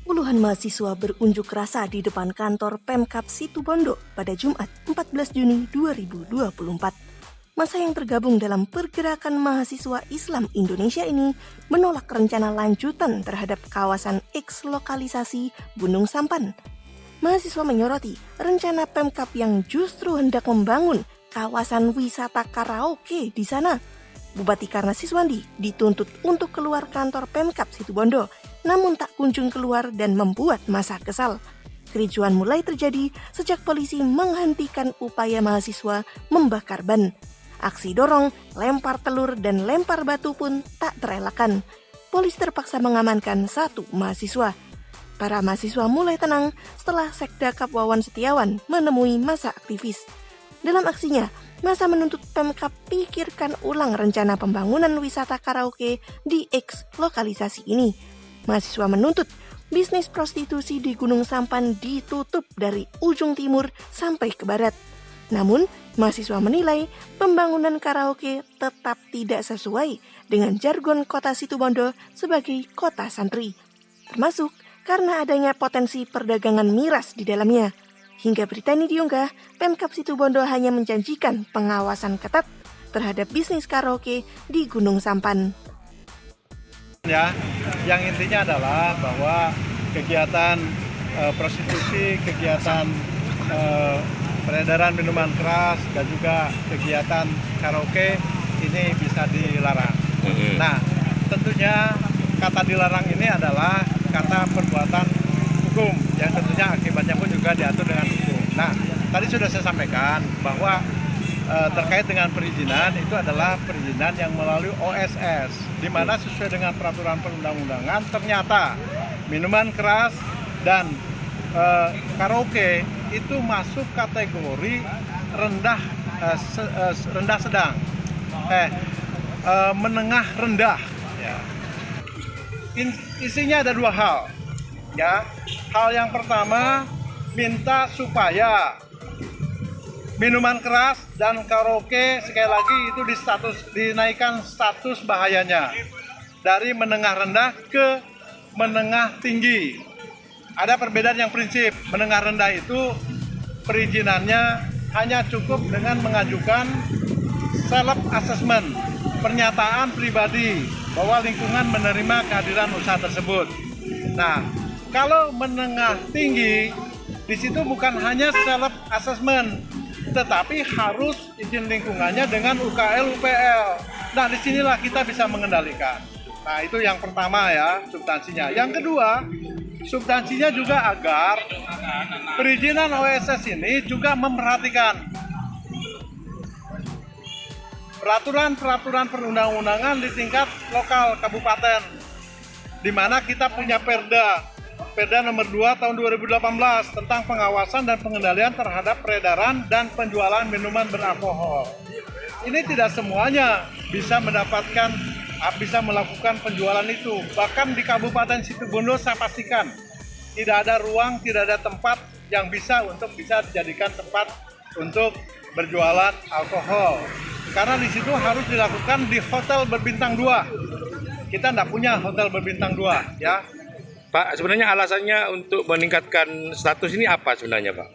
Puluhan mahasiswa berunjuk rasa di depan kantor Pemkab Situbondo pada Jumat 14 Juni 2024. Massa yang tergabung dalam Pergerakan Mahasiswa Islam Indonesia ini menolak rencana lanjutan terhadap kawasan eks lokalisasi Gunung Sampan. Mahasiswa menyoroti rencana Pemkab yang justru hendak membangun kawasan wisata karaoke di sana. Bupati Karna Siswandi dituntut untuk keluar kantor Pemkab Situbondo, namun tak kunjung keluar dan membuat massa kesal. Kericuan mulai terjadi sejak polisi menghentikan upaya mahasiswa membakar ban. Aksi dorong, lempar telur, dan lempar batu pun tak terelakkan. Polisi terpaksa mengamankan satu mahasiswa. Para mahasiswa mulai tenang setelah Sekda Kap Wawan Setiawan menemui massa aktivis. Dalam aksinya, massa menuntut Pemkab pikirkan ulang rencana pembangunan wisata karaoke di eks lokalisasi ini. Mahasiswa menuntut bisnis prostitusi di Gunung Sampan ditutup dari ujung timur sampai ke barat. Namun, mahasiswa menilai pembangunan karaoke tetap tidak sesuai dengan jargon kota Situbondo sebagai kota santri, termasuk karena adanya potensi perdagangan miras di dalamnya. Hingga berita ini diunggah, Pemkab Situbondo hanya menjanjikan pengawasan ketat terhadap bisnis karaoke di Gunung Sampan. Ya, yang intinya adalah bahwa kegiatan prostitusi, kegiatan peredaran minuman keras, dan juga kegiatan karaoke ini bisa dilarang. Nah, tentunya kata dilarang ini adalah kata perbuatan hukum, yang tentunya akibatnya pun juga diatur dengan hukum. Nah, tadi sudah saya sampaikan bahwa terkait dengan perizinan itu adalah perizinan yang melalui OSS, di mana sesuai dengan peraturan perundang-undangan ternyata minuman keras dan karaoke itu masuk kategori rendah sedang, menengah rendah. Ya. Isinya ada dua hal. Ya, hal yang pertama minta supaya minuman keras dan karaoke sekali lagi itu dinaikkan status bahayanya dari menengah rendah ke menengah tinggi. Ada perbedaan yang prinsip. Menengah rendah itu perizinannya hanya cukup dengan mengajukan self assessment, pernyataan pribadi bahwa lingkungan menerima kehadiran usaha tersebut. Nah, kalau menengah tinggi di situ bukan hanya self assessment, tetapi harus izin lingkungannya dengan UKL UPL. Nah, disinilah kita bisa mengendalikan. Nah, itu yang pertama ya, substansinya. Yang kedua, substansinya juga agar perizinan OSS ini juga memperhatikan peraturan perundang-undangan di tingkat lokal kabupaten, di mana kita punya Perda nomor 2 tahun 2018 tentang pengawasan dan pengendalian terhadap peredaran dan penjualan minuman beralkohol. Ini tidak semuanya bisa melakukan penjualan itu. Bahkan di Kabupaten Situbondo saya pastikan tidak ada ruang, tidak ada tempat yang bisa dijadikan tempat untuk berjualan alkohol. Karena di situ harus dilakukan di hotel berbintang 2. Kita tidak punya hotel berbintang 2, ya. Pak, sebenarnya alasannya untuk meningkatkan status ini apa sebenarnya, Pak?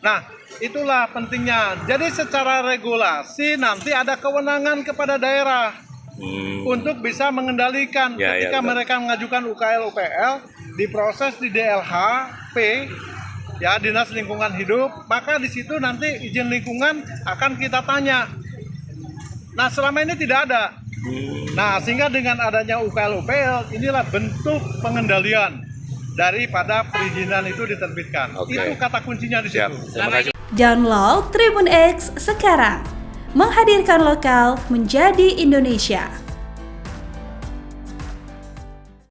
Nah, itulah pentingnya. Jadi secara regulasi nanti ada kewenangan kepada daerah untuk bisa mengendalikan ketika mereka mengajukan UKL UPL, diproses di DLHP, ya, Dinas Lingkungan Hidup, maka di situ nanti izin lingkungan akan kita tanya. Nah, selama ini tidak ada. Nah, sehingga dengan adanya UKL UPL, inilah bentuk pengendalian daripada perizinan itu diterbitkan. Itu kata kuncinya di situ. Terima kasih. Download Tribun X sekarang. Menghadirkan lokal menjadi Indonesia.